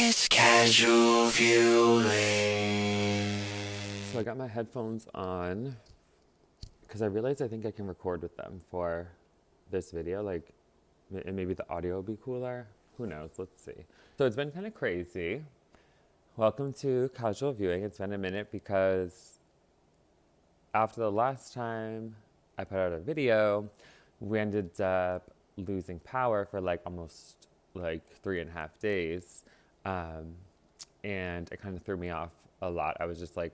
It's casual viewing. So I got my headphones on because I realized I think I can record with them for this video. Like, and maybe the audio will be cooler. Who knows? Let's see. So it's been kind of crazy. Welcome to casual viewing. It's been a minute because after the last time I put out a video, we ended up losing power for like almost like 3.5 days. And it kind of threw me off a lot. I was just like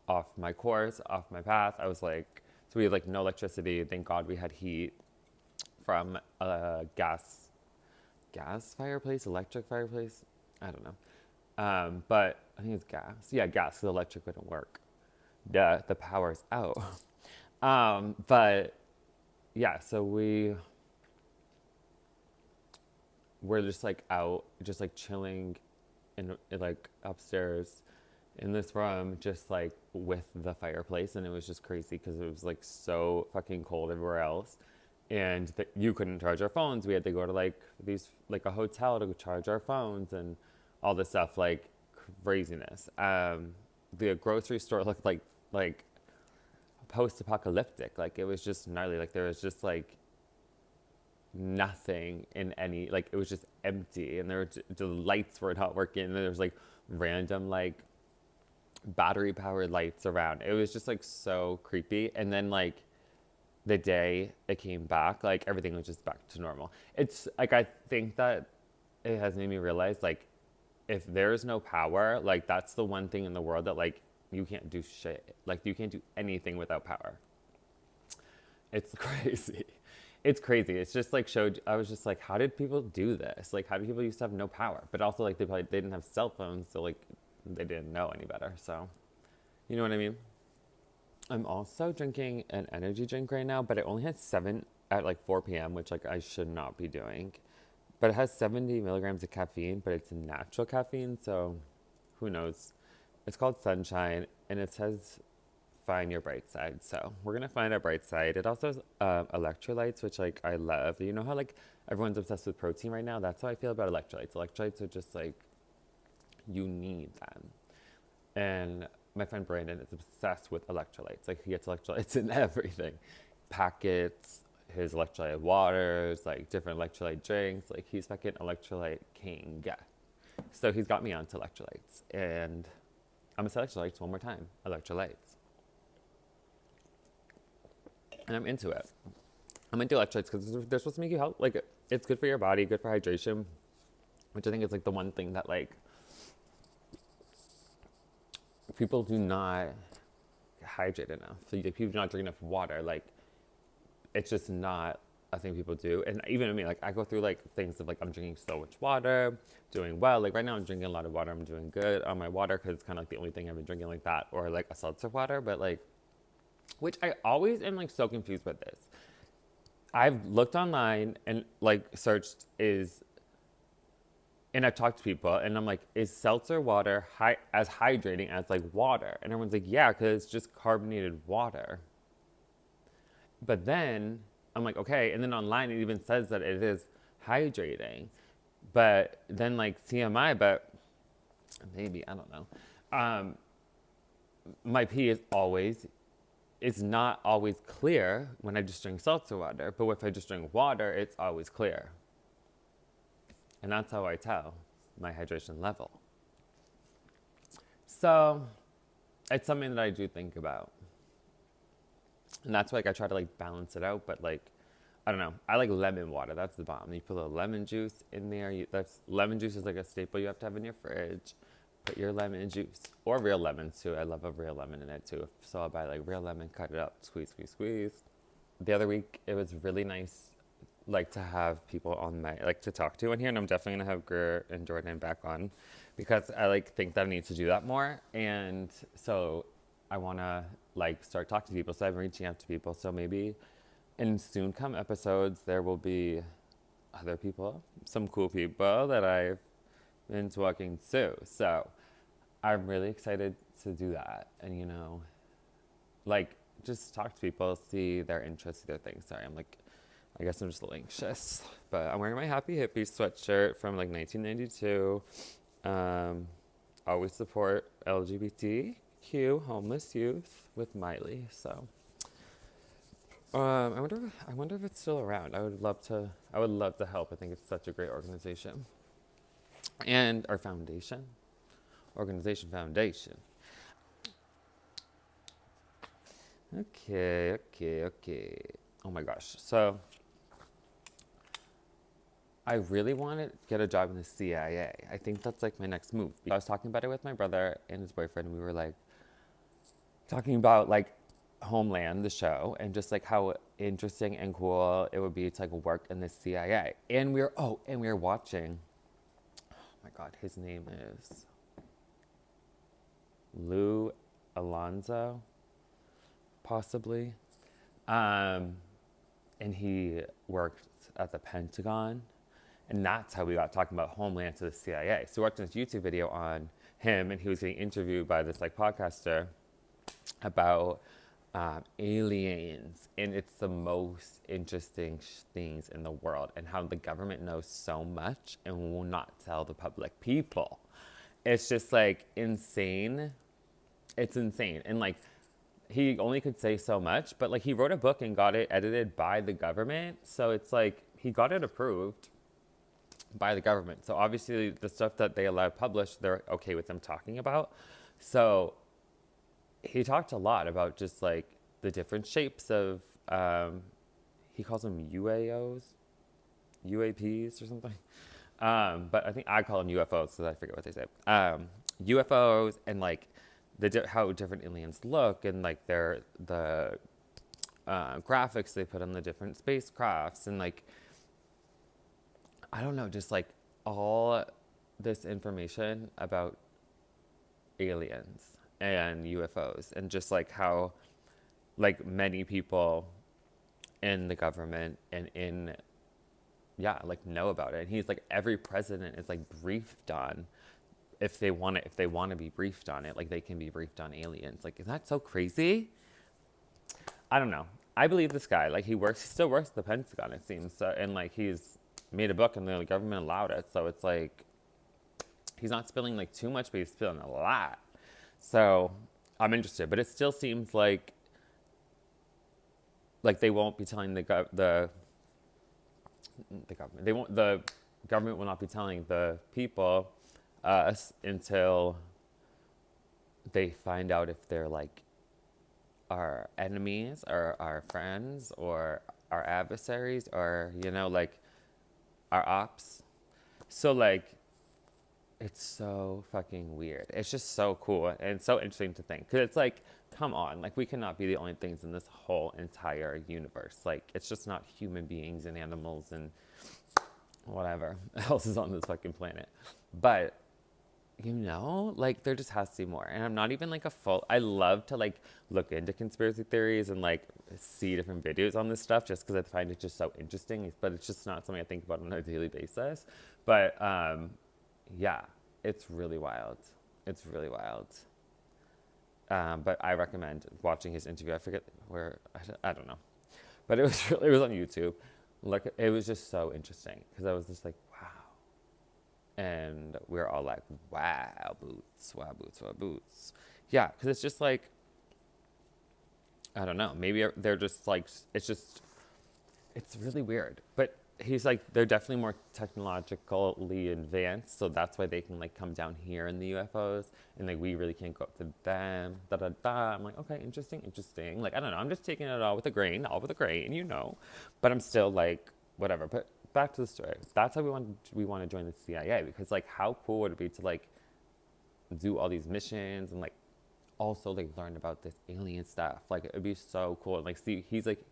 off my course, off my path. I was like, so we had like no electricity. Thank God we had heat from a gas fireplace, electric fireplace. I don't know. But I think it's gas. Yeah, gas. The electric wouldn't work. Duh, the power's out. But yeah, so we were just like out, just like chilling in like upstairs in this room, just like with the fireplace, and it was just crazy because it was like so fucking cold everywhere else, and you couldn't charge our phones. We had to go to like a hotel to charge our phones and all this stuff, like craziness. The grocery store looked like post-apocalyptic. Like it was just gnarly. Like there was just like nothing in any, like it was just empty, and the lights were not working, and there was like random like battery powered lights around. It was just like so creepy. And then like the day it came back, like everything was just back to normal. It's like I think that it has made me realize like if there's no power, like that's the one thing in the world that like you can't do shit. Like you can't do anything without power. It's crazy. It's crazy. It's just like showed. I was just like, how did people do this? Like, how do people used to have no power? But also, like, they didn't have cell phones, so like, they didn't know any better. So, you know what I mean? I'm also drinking an energy drink right now, but it only has 7 at like 4 p.m., which like I should not be doing. But it has 70 milligrams of caffeine, but it's natural caffeine, so who knows? It's called Sunshine, and it says find your bright side. So we're gonna find our bright side. It also has electrolytes, which like I love. You know how like everyone's obsessed with protein right now? That's how I feel about electrolytes. Electrolytes are just like you need them. And my friend Brandon is obsessed with electrolytes. Like he gets electrolytes in everything, packets, his electrolyte waters, like different electrolyte drinks. Like he's fucking electrolyte king. Yeah. So he's got me onto electrolytes, and I'm gonna say electrolytes one more time. Electrolytes. And I'm into it. I'm into electrolytes because they're supposed to make you health. Like it's good for your body, good for hydration, which I think is like the one thing that like people do not hydrate enough. So like, people do not drink enough water. Like it's just not a thing people do. And even I mean, like I go through like things of like I'm drinking so much water, doing well. Like right now I'm drinking a lot of water. I'm doing good on my water because it's kind of like the only thing I've been drinking like that, or like a seltzer water. But like, which I always am like so confused with this. I've looked online and like searched and I've talked to people and I'm like, is seltzer water as hydrating as like water? And everyone's like, yeah, because it's just carbonated water. But then I'm like, okay. And then online it even says that it is hydrating. But then like TMI, but maybe, I don't know. Um, my pee is not always clear when I just drink seltzer water. But if I just drink water, it's always clear. And that's how I tell my hydration level. So it's something that I do think about. And that's why like I try to like balance it out, but like I don't know. I like lemon water. That's the bomb. You put a little lemon juice in there. Lemon juice is like a staple you have to have in your fridge. Put your lemon juice or real lemons too. I love a real lemon in it too. So I'll buy like real lemon, cut it up, squeeze, squeeze, squeeze. The other week it was really nice, like to have people on my like to talk to on here, and I'm definitely gonna have Greer and Jordan back on because I like think that I need to do that more, and so I want to like start talking to people. So I'm reaching out to people. So maybe in soon come episodes there will be other people, some cool people that I've been talking to. So I'm really excited to do that, and you know, like just talk to people, see their interests, see their things. Sorry, I guess I'm just a little anxious, but I'm wearing my Happy Hippie sweatshirt from like 1992. Always support LGBTQ homeless youth with Miley. So I wonder if it's still around. I would love to help. I think it's such a great organization. And our foundation. Organization Foundation. Okay. Oh my gosh. So I really want to get a job in the CIA. I think that's like my next move. I was talking about it with my brother and his boyfriend, and we were like talking about like Homeland, the show, and just like how interesting and cool it would be to like work in the CIA. And we were watching. Oh my God, his name is Lou Alonso, possibly. And he worked at the Pentagon. And that's how we got talking about Homeland to the CIA. So we watched this YouTube video on him, and he was getting interviewed by this like podcaster about aliens. And it's the most interesting things in the world, and how the government knows so much and will not tell the public people. It's just like insane. It's insane. And like, he only could say so much, but like he wrote a book and got it edited by the government. So it's like he got it approved by the government. So obviously the stuff that they allow published, they're okay with them talking about. So he talked a lot about just like the different shapes of, he calls them UAOs, UAPs or something. But I think I call them UFOs, so I forget what they say. UFOs and like how different aliens look, and like the graphics they put on the different spacecrafts, and like, I don't know, just like all this information about aliens and UFOs, and just like how like many people in the government and like know about it. And he's like, every president is like briefed on, if they want to be briefed on it, like they can be briefed on aliens. Like, is that so crazy? I don't know. I believe this guy. Like, he still works at the Pentagon, it seems. So, and like, he's made a book and the government allowed it. So it's like, he's not spilling like too much, but he's spilling a lot. So I'm interested, but it still seems like they won't be telling the government. The government will not be telling the people, us, until they find out if they're like our enemies or our friends or our adversaries, or like our ops. So like, it's so fucking weird. It's just so cool and so interesting to think, because it's like, come on, like, we cannot be the only things in this whole entire universe. Like, it's just not human beings and animals and whatever else is on this fucking planet. But like, there just has to be more. And I'm not even like I love to like look into conspiracy theories and like see different videos on this stuff, just because I find it just so interesting, but it's just not something I think about on a daily basis. But yeah, it's really wild. It's really wild. But I recommend watching his interview. I forget where, I don't know, but it was on YouTube. Look, it was just so interesting, because I was just like, wow. And we were all like, wow, boots, wow, boots, wow, boots. Yeah, because it's just like, I don't know, maybe they're just like, it's really weird. But he's like, they're definitely more technologically advanced, so that's why they can like come down here in the UFOs, and like we really can't go up to them. I'm like, okay, interesting. Like, I don't know, I'm just taking it all with a grain, but I'm still like, whatever. But back to the story. That's how we want to join the CIA, because like, how cool would it be to like do all these missions and like also like learn about this alien stuff? Like, it'd be so cool. And like, see, he's like,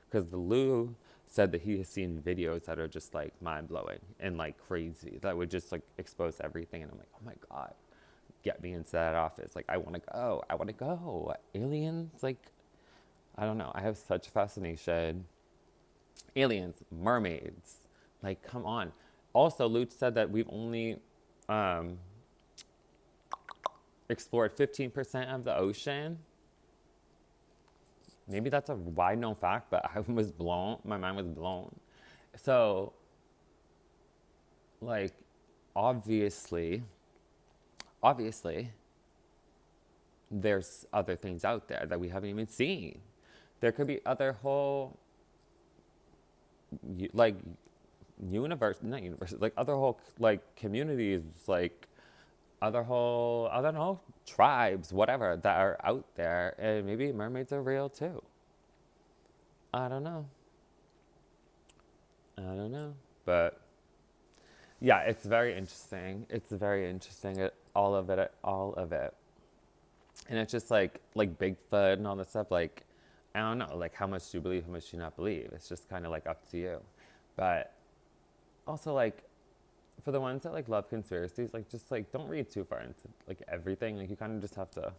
because the Lou said that he has seen videos that are just like mind-blowing and like crazy, that would just like expose everything. And I'm like, oh my God, get me into that office. Like, I want to go. Aliens, like, I don't know, I have such a fascination. Aliens, mermaids, like, come on. Also, Luch said that we've only explored 15% of the ocean. Maybe that's a wide known fact, but my mind was blown. So, like, obviously, obviously there's other things out there that we haven't even seen. There could be other whole like universe, not universe, like other whole like communities, like other whole, I don't know, tribes, whatever, that are out there, and maybe mermaids are real too. I don't know. I don't know. But yeah, it's very interesting. It's very interesting. All of it, all of it. And it's just like Bigfoot and all this stuff. Like, I don't know, like how much do you believe, how much do you not believe? It's just kind of like up to you. But also like for the ones that like love conspiracies, like just like don't read too far into like everything. Like you kind of just have to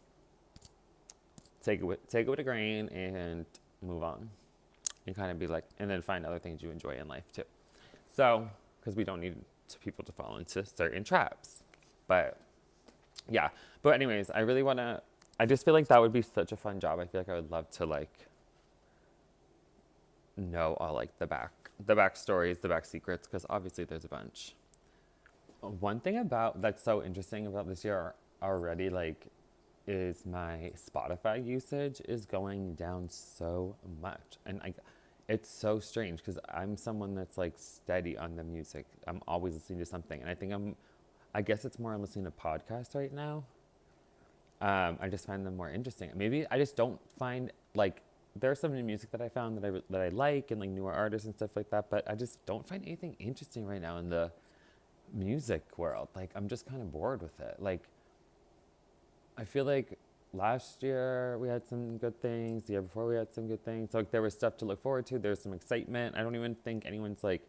take it with a grain and move on, and kind of be like, and then find other things you enjoy in life too. So, because we don't need people to fall into certain traps. But yeah. But anyways, I really want to. I just feel like that would be such a fun job. I feel like I would love to like know all like the back stories, the back secrets, because obviously there's a bunch. One thing about that's so interesting about this year already, like, is my Spotify usage is going down so much, and like, it's so strange because I'm someone that's like steady on the music. I'm always listening to something, and I guess it's more I'm listening to podcasts right now. I just find them more interesting. Maybe I just don't find like there's some new music that I found that I like and like newer artists and stuff like that, but I just don't find anything interesting right now in the music world. Like I'm just kind of bored with it. Like I feel like last year we had some good things. The year before we had some good things. So like there was stuff to look forward to. There's some excitement. I don't even think anyone's like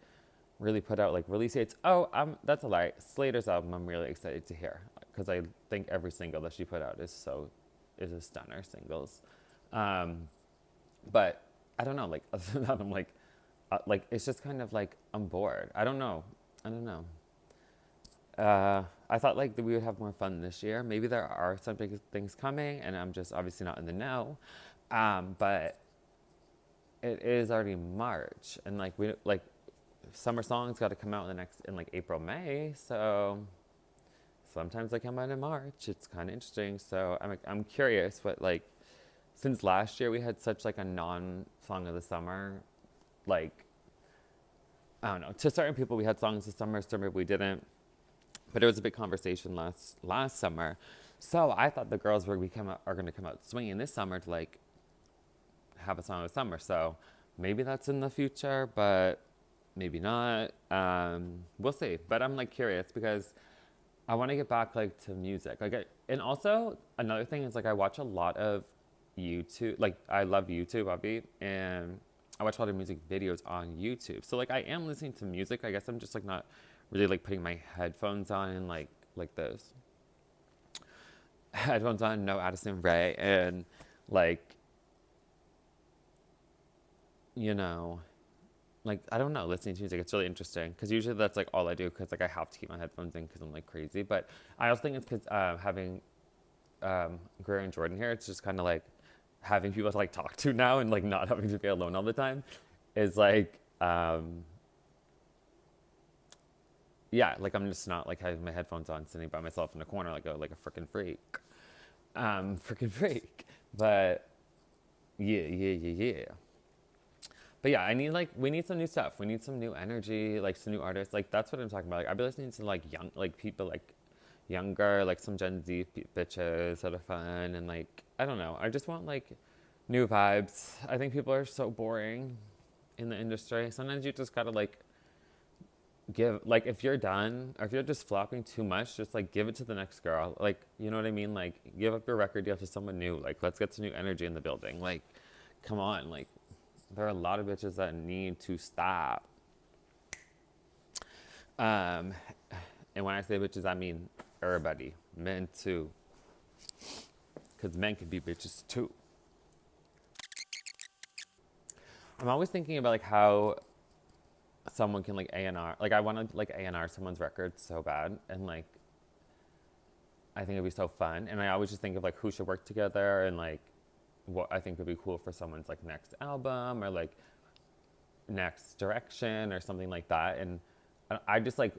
really put out like release dates. Oh, that's a lie. Slater's album I'm really excited to hear because I think every single that she put out is a stunner singles. Um, but I don't know. Like other than that, I'm like it's just kind of like I'm bored. I don't know. I don't know. I thought like that we would have more fun this year. Maybe there are some big things coming, and I'm just obviously not in the know. But it is already March, and like we like summer songs got to come out in like April, May. So sometimes they come out in March. It's kind of interesting. So I'm curious what like since last year we had such like a non song of the summer, like I don't know. To certain people we had songs of summer, some people we didn't. But it was a big conversation last summer. So I thought the girls are going to come out swinging this summer to like have a song of summer. So maybe that's in the future, but maybe not. We'll see. But I'm like curious because I want to get back like to music. And also another thing is like I watch a lot of YouTube. Like I love YouTube, Bobby, and I watch a lot of music videos on YouTube. So like I am listening to music. I guess I'm just like not really like putting my headphones on and like those headphones on, no Addison Rae, and like you know, like I don't know, listening to music. It's really interesting because usually that's like all I do because like I have to keep my headphones in because I'm like crazy. But I also think it's because having Greer and Jordan here, it's just kind of like having people to like talk to now and like not having to be alone all the time is like yeah, like I'm just not like having my headphones on, sitting by myself in the corner like a freaking freak, freaking freak. But yeah. But yeah, we need some new stuff. We need some new energy, like some new artists. Like that's what I'm talking about. Like I've been listening to like young, like people like younger, like some Gen Z bitches that are fun and like I don't know. I just want like new vibes. I think people are so boring in the industry. Sometimes you just gotta like give like if you're done or if you're just flopping too much, just like give it to the next girl. Like you know what I mean? Like give up your record deal to someone new. Like let's get some new energy in the building. Like come on. Like there are a lot of bitches that need to stop. Um, and when I say bitches, I mean everybody, men too, because men can be bitches too. I'm always thinking about like how someone can like A&R. Like I want to like A&R someone's record so bad, and like I think it'd be so fun. And I always just think of like who should work together and like what I think would be cool for someone's like next album or like next direction or something like that. And I just like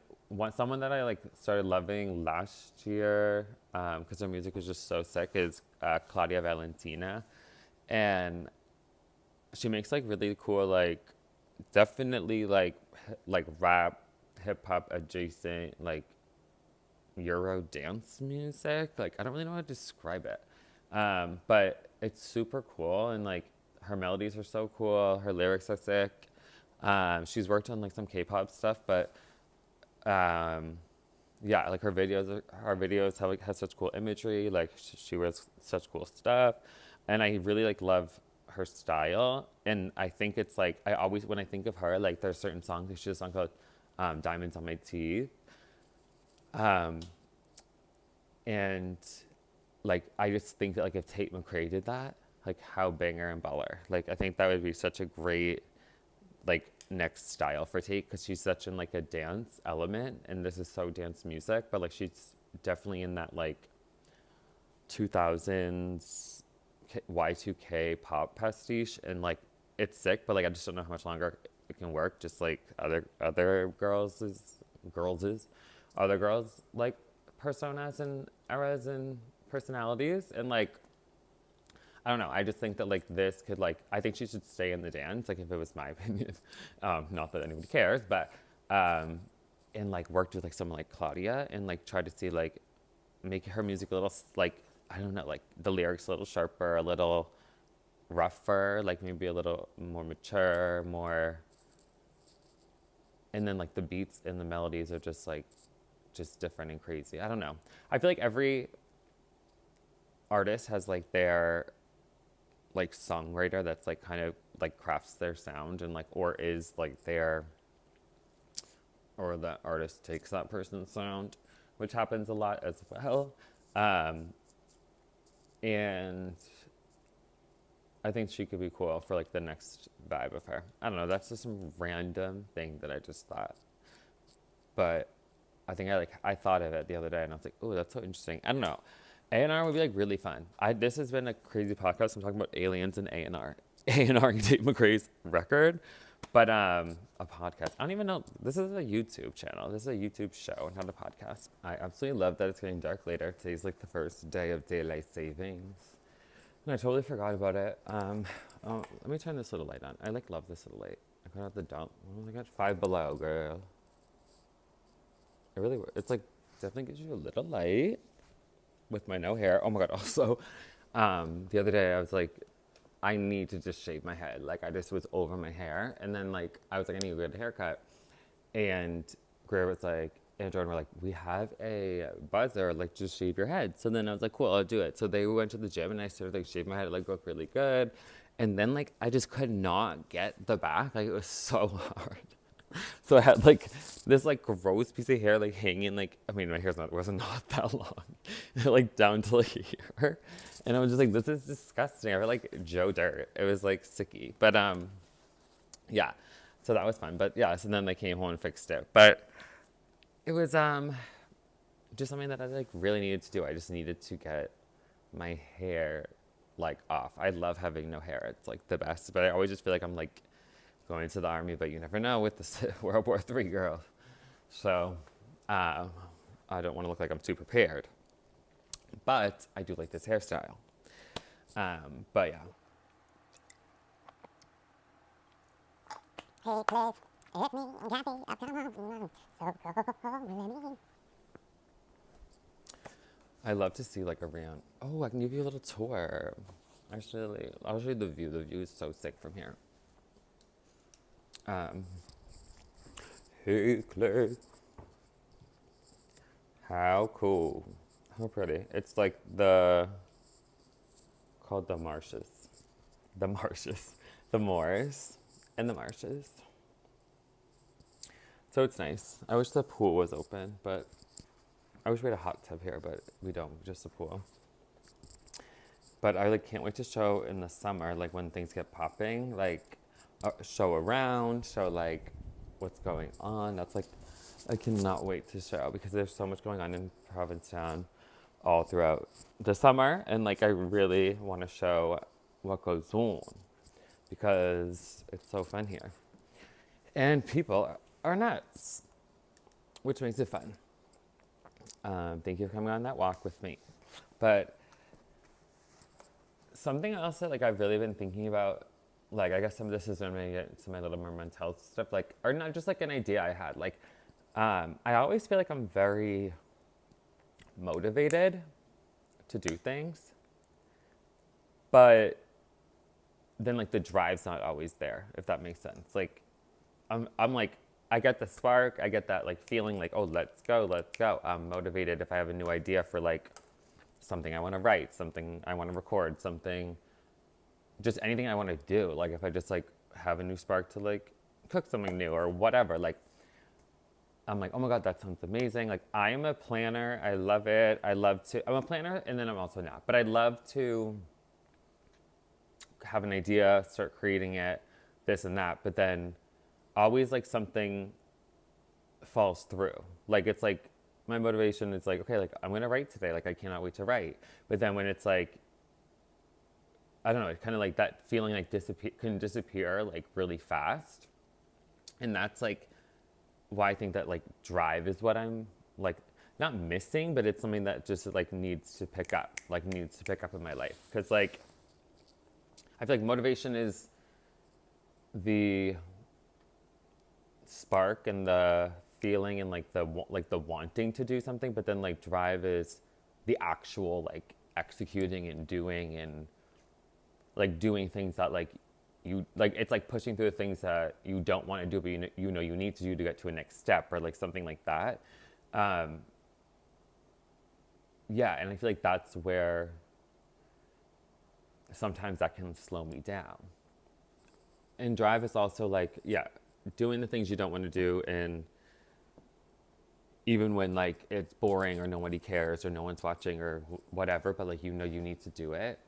someone that I like started loving last year because her music is just so sick is Claudia Valentina, and she makes like really cool like definitely like rap hip hop adjacent like Euro dance music. Like I don't really know how to describe it, but it's super cool and like her melodies are so cool. Her lyrics are sick. She's worked on like some K-pop stuff, but um, yeah, like her videos have like has such cool imagery. Like she wears such cool stuff, and I really like love her style. And I think it's like I always when I think of her, like there's certain songs. Like she has a song called "Diamonds on My Teeth," um, and like I just think that like if Tate McRae did that, like how banger and baller. Like I think that would be such a great like next style for Tate because she's such in like a dance element and this is so dance music, but like she's definitely in that like 2000s Y2K pop pastiche and like it's sick, but like I just don't know how much longer it can work. Just like other other girls like personas and eras and personalities and like I don't know. I just think that like this could like I think she should stay in the dance. Like if it was my opinion, not that anybody cares, but and like worked with like someone like Claudia and like tried to see like make her music a little like I don't know like the lyrics a little sharper, a little rougher, like maybe a little more mature, more. And then like the beats and the melodies are just different and crazy. I don't know. I feel like every artist has like their like songwriter that's like kind of like crafts their sound and like or is like their or the artist takes that person's sound, which happens a lot as well. Um, and I think she could be cool for like the next vibe of her. I don't know. That's just some random thing that I just thought, but I think I thought of it the other day and I was like, oh, that's so interesting. I don't know. A&R would be like really fun. This has been a crazy podcast. I'm talking about aliens and A&R. A&R and Dave McRae's record, but a podcast. I don't even know. This is a YouTube channel. This is a YouTube show, not a podcast. I absolutely love that it's getting dark later. Today's like the first day of daylight savings, and I totally forgot about it. Oh, let me turn this little light on. I like love this little light. I got out the dump. Oh, I got 5 below, girl. It really, it's like definitely gives you a little light with my no hair. Oh my god! Also, the other day I was like, I need to just shave my head. Like I just was over my hair, and then like I was like, I need to get a haircut, and Greer was like, and Jordan were like, we have a buzzer, like just shave your head. So then I was like, cool, I'll do it. So they went to the gym, and I started like shave my head. It like looked really good, and then like I just could not get the back. Like it was so hard. So I had like this like gross piece of hair like hanging like I mean my hair's not wasn't not that long, like down to like here, and I was just like this is disgusting. I felt like Joe Dirt. It was like sicky, but yeah, so that was fun. But yeah, so then they came home and fixed it. But it was just something that I like really needed to do. I just needed to get my hair like off. I love having no hair. It's like the best. But I always just feel like I'm like going to the army, but you never know with the World War III girl. So I don't want to look like I'm too prepared. But I do like this hairstyle. But yeah. Hey, Cliff, it's me, Kathy. I'll come home. So I love to see like around. Oh, I can give you a little tour. Actually, I'll show you the view. The view is so sick from here. Hey, Clay. How cool. How pretty. It's like called the marshes. The marshes. The moors and the marshes. So it's nice. I wish the pool was open, but I wish we had a hot tub here, but we don't, just a pool. But I like can't wait to show in the summer, like when things get popping, like show around, show like what's going on. That's like, I cannot wait to show because there's so much going on in Provincetown all throughout the summer. And like, I really want to show what goes on because it's so fun here. And people are nuts. which makes it fun. Thank you for coming on that walk with me. But something else that like I've really been thinking about, like I guess some of this is when I get into my little more mental health stuff, like, or not just like an idea I had. Like, I always feel like I'm very motivated to do things, but then like the drive's not always there, if that makes sense. Like, I'm like, I get the spark, I get that like feeling like, oh, let's go, let's go. I'm motivated if I have a new idea for like something I want to write, something I want to record, something, just anything I want to do. Like if I just like have a new spark to like cook something new or whatever, like I'm like, oh my God, that sounds amazing. Like I am a planner. I love it. I'm a planner and then I'm also not, but I love to have an idea, start creating it, this and that. But then always like something falls through. Like it's like my motivation is like, okay, like I'm gonna write today. Like I cannot wait to write. But then when it's like, I don't know, it's kind of like that feeling like can disappear like really fast. And that's like why I think that like drive is what I'm like not missing, but it's something that just like needs to pick up in my life. Cause like I feel like motivation is the spark and the feeling and like the wanting to do something, but then like drive is the actual like executing and doing and like doing things that like you like, it's like pushing through the things that you don't want to do, but you know you need to do to get to a next step or like something like that. Yeah, and I feel like that's where sometimes that can slow me down. And drive is also like, yeah, doing the things you don't want to do, and even when like it's boring or nobody cares or no one's watching or whatever, but like you know you need to do it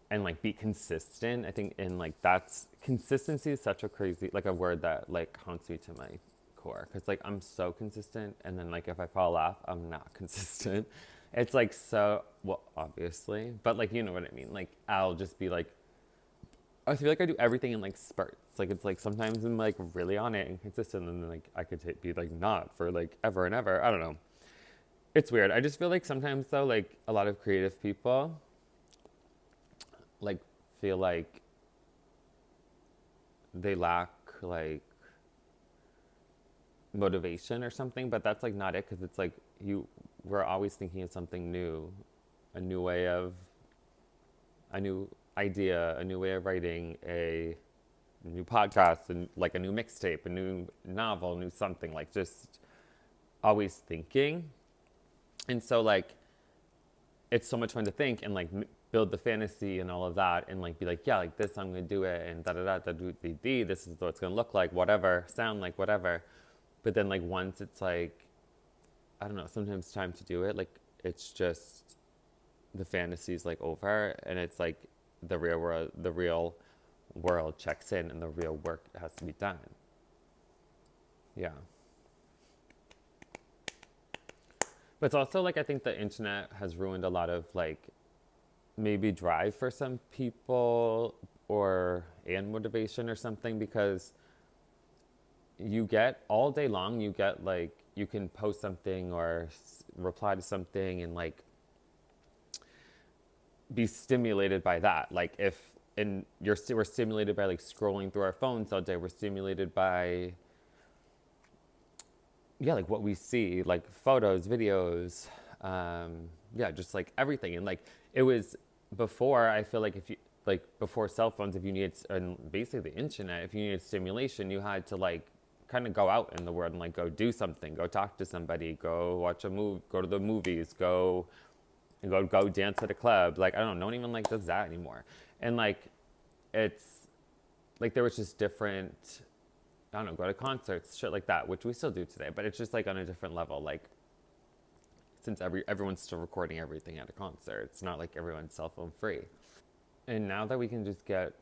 and like be consistent. I think in like that's consistency is such a crazy like a word that like haunts me to my core, because like I'm so consistent and then like if I fall off I'm not consistent. It's like so, well, obviously, but like you know what I mean, like I'll just be like, I feel like I do everything in like spurts. Like it's like sometimes I'm like really on it and consistent, and then like I could be like not for like ever and ever. I don't know. It's weird. I just feel like sometimes though, like a lot of creative people, like feel like they lack like motivation or something, but that's like not it, because it's like we're always thinking of something new, a new way of, a new idea, a new way of writing, a new podcast, and like a new mixtape, a new novel, new something, like just always thinking. And so like it's so much fun to think and like build the fantasy and all of that, and like be like, yeah, like this I'm gonna do it, and da da da da do dee, this is what it's gonna look like, whatever, sound like whatever. But then like once it's like, I don't know, sometimes time to do it, like it's just the fantasy's like over, and it's like the real world checks in and the real work has to be done. Yeah. But it's also like I think the internet has ruined a lot of like maybe drive for some people or and motivation or something, because you get all day long, you get like you can post something or reply to something and like be stimulated by that. Like if and we're stimulated by like scrolling through our phones all day, we're stimulated by, yeah, like what we see, like photos, videos, yeah, just like everything. And like it was before, I feel like if you like before cell phones, if you needed, and basically the internet, if you needed stimulation, you had to like kind of go out in the world and like go do something, go talk to somebody, go watch a movie, go to the movies, go dance at a club. Like I don't know, no one even like does that anymore. And like it's like there was just different, I don't know, go to concerts, shit like that, which we still do today, but it's just like on a different level. Like since everyone's still recording everything at a concert, it's not like everyone's cell phone free. And now that we can just get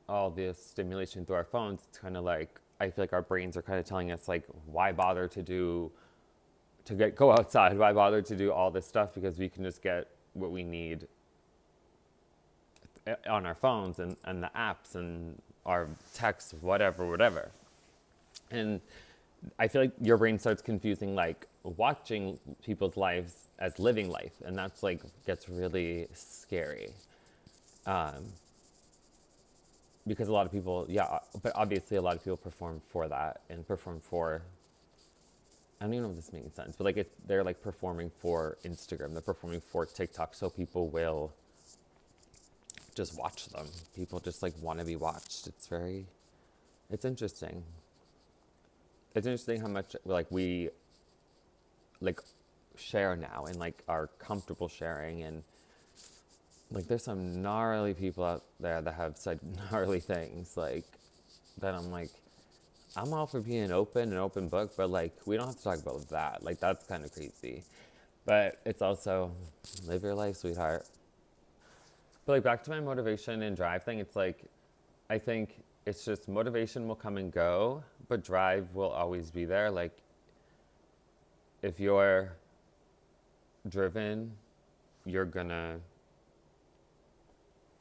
all this stimulation through our phones, it's kind of like I feel like our brains are kind of telling us like, why bother go outside? Why bother to do all this stuff? Because we can just get what we need on our phones and the apps and our texts, whatever. And I feel like your brain starts confusing like watching people's lives as living life, and that's like gets really scary. Um, because a lot of people, yeah, but obviously a lot of people perform for that and perform for. I don't even know if this makes sense, but like they're like performing for Instagram, they're performing for TikTok, so people will just watch them. People just like want to be watched. It's interesting. It's interesting how much like we like share now and like are comfortable sharing, and like there's some gnarly people out there that have said gnarly things like that. I'm like, I'm all for being open, an open book, but like we don't have to talk about that. Like that's kind of crazy. But it's also live your life, sweetheart. But like back to my motivation and drive thing, it's like I think it's just motivation will come and go, but drive will always be there. Like if you're driven, you're gonna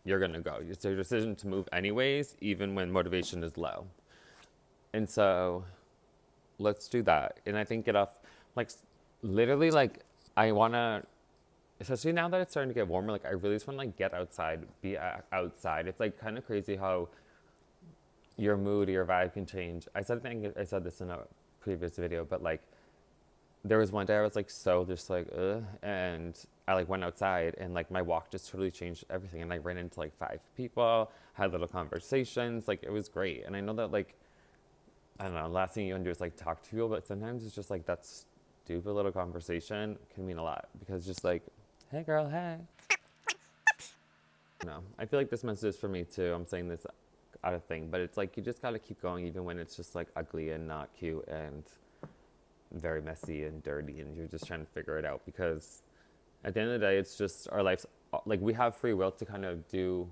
go. It's your decision to move anyways, even when motivation is low. And so let's do that. And I think get off, like, literally, like, I want to, especially now that it's starting to get warmer, like, I really just want to, like, get outside, be outside. It's, like, kind of crazy how your mood or your vibe can change. I said this in a previous video, but, like, there was one day I was, like, so just, like, ugh, and I, like, went outside, and, like, my walk just totally changed everything. And I ran into, like, 5 people, had little conversations. Like, it was great. And I know that, like, I don't know, last thing you want to do is like talk to people, but sometimes it's just like that stupid little conversation can mean a lot because just like, hey girl, hey. No, I feel like this message is for me too. I'm saying this out of thing, but it's like you just got to keep going even when it's just like ugly and not cute and very messy and dirty and you're just trying to figure it out because at the end of the day, it's just our lives. Like we have free will to kind of do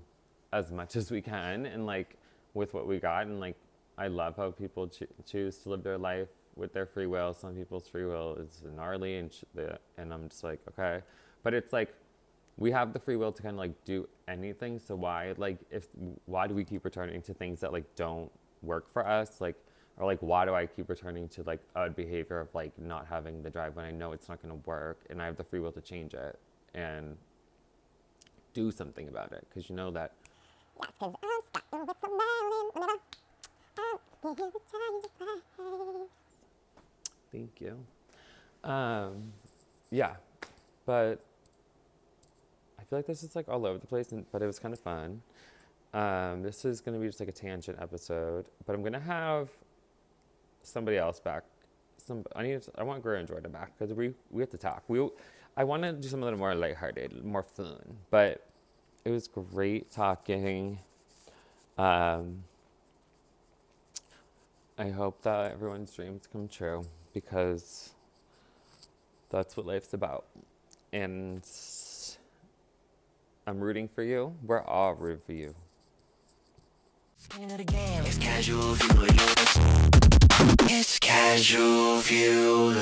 as much as we can and like with what we got and like I love how people choose to live their life with their free will. Some people's free will is gnarly, and I'm just like, okay. But it's like, we have the free will to kind of like do anything. So why do we keep returning to things that like don't work for us? Like, or like, why do I keep returning to like a behavior of like not having the drive when I know it's not going to work and I have the free will to change it and do something about it? Because you know that. Thank you. Yeah, but I feel like this is like all over the place, but it was kind of fun. This is gonna be just like a tangent episode, but I'm gonna have somebody else back. I want Greer and Jordan back because we have to talk. I want to do something a little more lighthearted, more fun. But it was great talking. I hope that everyone's dreams come true because that's what life's about. And I'm rooting for you. We're all rooting for you. It's casual viewing. It's casual viewing.